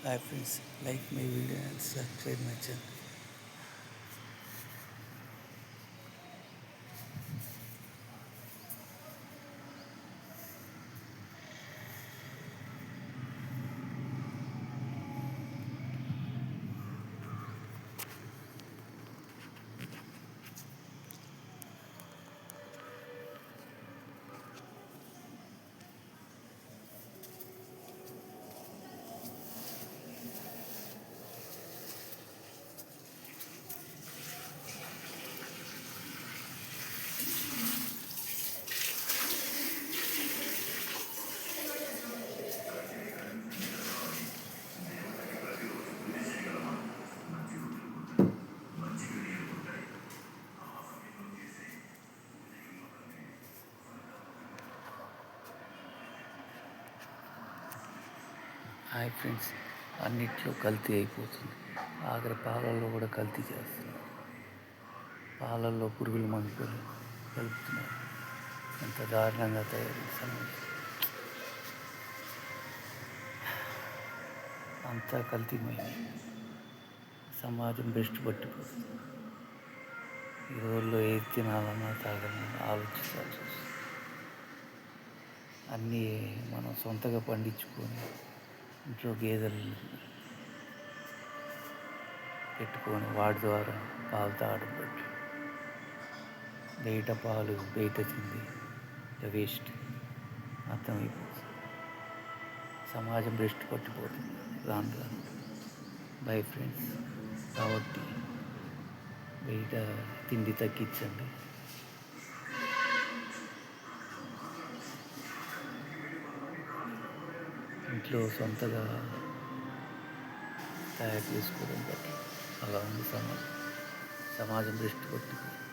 Hi friends, like my video and subscribe my channel. Hi friends, అన్నిట్లో కల్తీ అయిపోతుంది. ఆఖరి పాలల్లో కూడా కల్తీ చేస్తున్నారు. పాలల్లో పురుగుల మందులు కలుపుతున్నారు. ఎంత దారుణంగా తయారు సమాజం అంతా కల్తీమయం. సమాజం బెస్ట్ పట్టిపోతుంది. ఈ రోజుల్లో ఏది తినాలన్నా తాగాలన్నా ఆలోచించాల్సి వస్తుంది. అన్నీ మనం సొంతగా పండించుకొని ఇంట్లో గేదెలు పెట్టుకొని వాటి ద్వారా పాలు తాగడం బట్టి బయట పాలు బయట తింది వేస్ట్ అర్థమైపోతుంది. సమాజం రెస్ట్ పట్టిపోతుంది రాను రాను. బై ఫ్రెండ్స్, కాబట్టి బయట తిండి తగ్గించండి. ఇంట్లో సొంతగా తయారు చేసుకోవడం బట్టి అలా ఉంది సమాజం. సమాజం రెస్ట్ పట్టిపోతుంది.